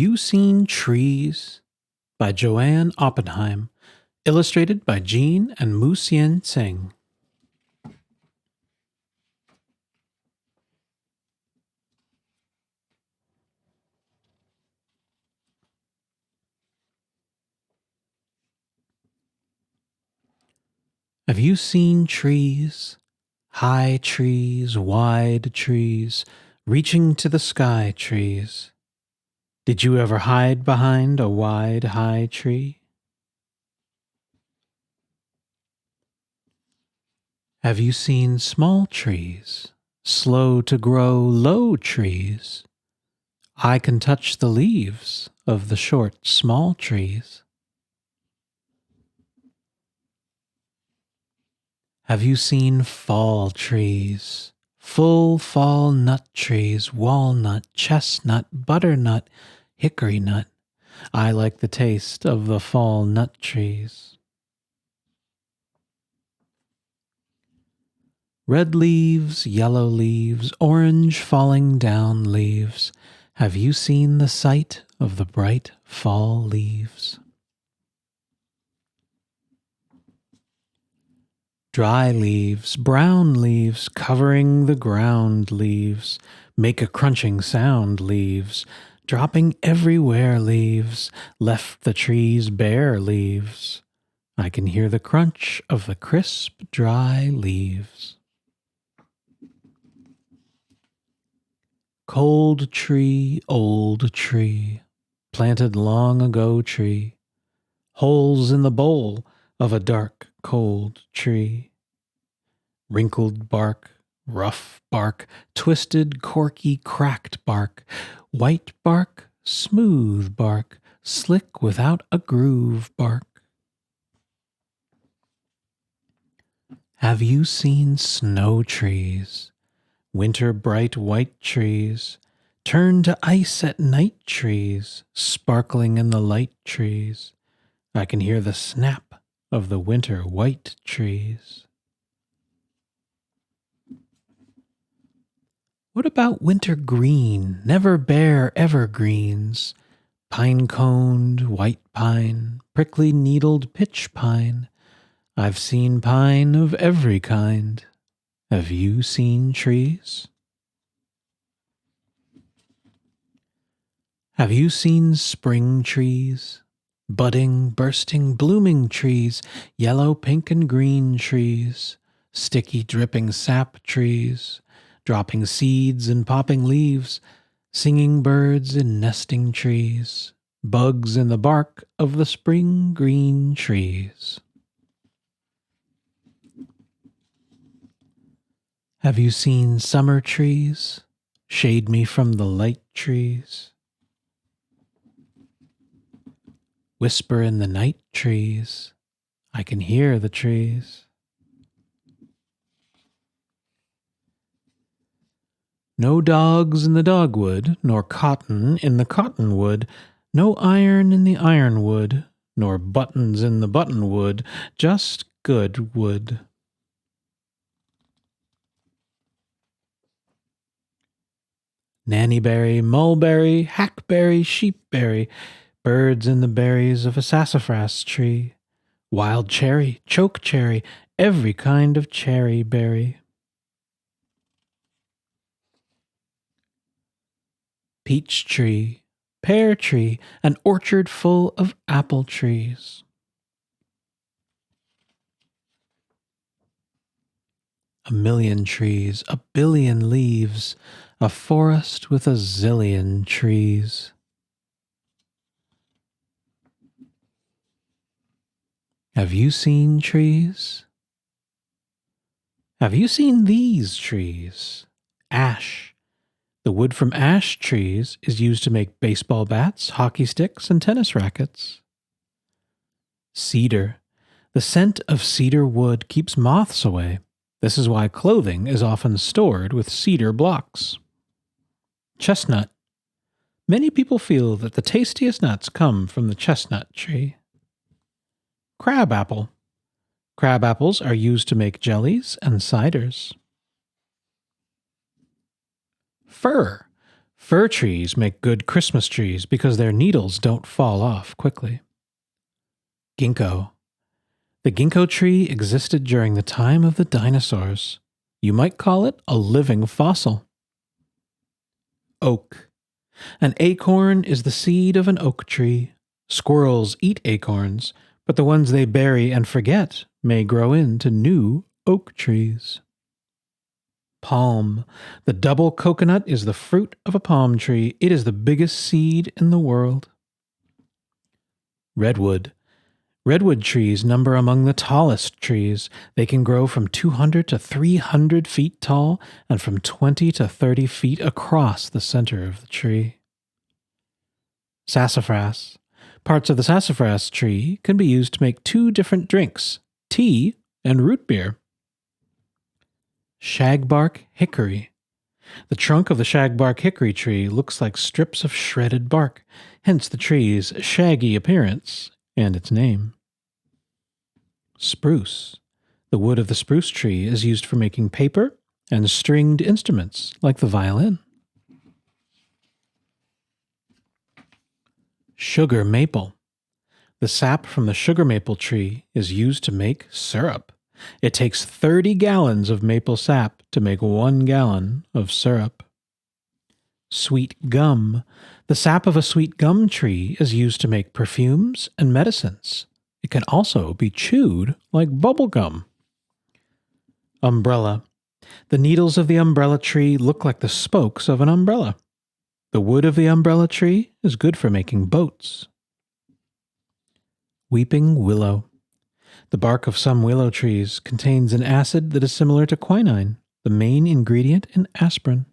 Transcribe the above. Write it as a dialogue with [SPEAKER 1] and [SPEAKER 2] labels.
[SPEAKER 1] You Seen Trees? By Joanne Oppenheim. Illustrated by Jean and Mou-Sien Tseng. Have you seen trees? High trees, wide trees, reaching to the sky trees. Did you ever hide behind a wide, high tree? Have you seen small trees, slow to grow, low trees? I can touch the leaves of the short, small trees. Have you seen fall trees, full fall nut trees, walnut, chestnut, butternut, hickory nut? I like the taste of the fall nut trees. Red leaves, yellow leaves, orange falling down leaves. Have you seen the sight of the bright fall leaves? Dry leaves, brown leaves, covering the ground leaves, make a crunching sound leaves, dropping everywhere leaves, left the trees bare leaves. I can hear the crunch of the crisp, dry leaves. Cold tree, old tree, planted long ago tree, holes in the bole of a dark, cold tree. Wrinkled bark, rough bark, twisted, corky, cracked bark, white bark, smooth bark, slick without a groove bark. Have you seen snow trees? Winter bright white trees, turn to ice at night trees, sparkling in the light trees. I can hear the snap of the winter white trees. What about winter green, never bare evergreens? Pine-coned white pine, prickly needled pitch pine. I've seen pine of every kind. Have you seen trees? Have you seen spring trees? Budding, bursting, blooming trees, yellow, pink, and green trees, sticky, dripping sap trees, dropping seeds and popping leaves, singing birds in nesting trees, bugs in the bark of the spring green trees. Have you seen summer trees? Shade me from the light trees. Whisper in the night trees. I can hear the trees. No dogs in the dogwood, nor cotton in the cottonwood, no iron in the ironwood, nor buttons in the buttonwood, just good wood. Nannyberry, mulberry, hackberry, sheepberry, birds in the berries of a sassafras tree, wild cherry, choke cherry, every kind of cherry berry. Peach tree, pear tree, an orchard full of apple trees. A million trees, a billion leaves, a forest with a zillion trees. Have you seen trees? Have you seen these trees? Ash. The wood from ash trees is used to make baseball bats, hockey sticks, and tennis rackets. Cedar. The scent of cedar wood keeps moths away. This is why clothing is often stored with cedar blocks. Chestnut. Many people feel that the tastiest nuts come from the chestnut tree. Crab apple. Crab apples are used to make jellies and ciders. Fir. Fir trees make good Christmas trees because their needles don't fall off quickly. Ginkgo. The ginkgo tree existed during the time of the dinosaurs. You might call it a living fossil. Oak. An acorn is the seed of an oak tree. Squirrels eat acorns, but the ones they bury and forget may grow into new oak trees. Palm. The double coconut is the fruit of a palm tree. It is the biggest seed in the world. Redwood. Redwood trees number among the tallest trees. They can grow from 200 to 300 feet tall and from 20 to 30 feet across the center of the tree. Sassafras. Parts of the sassafras tree can be used to make two different drinks, tea and root beer. Shagbark hickory. The trunk of the shagbark hickory tree looks like strips of shredded bark, hence the tree's shaggy appearance and its name. Spruce. The wood of the spruce tree is used for making paper and stringed instruments like the violin. Sugar maple. The sap from the sugar maple tree is used to make syrup. It takes 30 gallons of maple sap to make 1 gallon of syrup. Sweet gum. The sap of a sweet gum tree is used to make perfumes and medicines. It can also be chewed like bubble gum. Umbrella. The needles of the umbrella tree look like the spokes of an umbrella. The wood of the umbrella tree is good for making boats. Weeping willow. The bark of some willow trees contains an acid that is similar to quinine, the main ingredient in aspirin.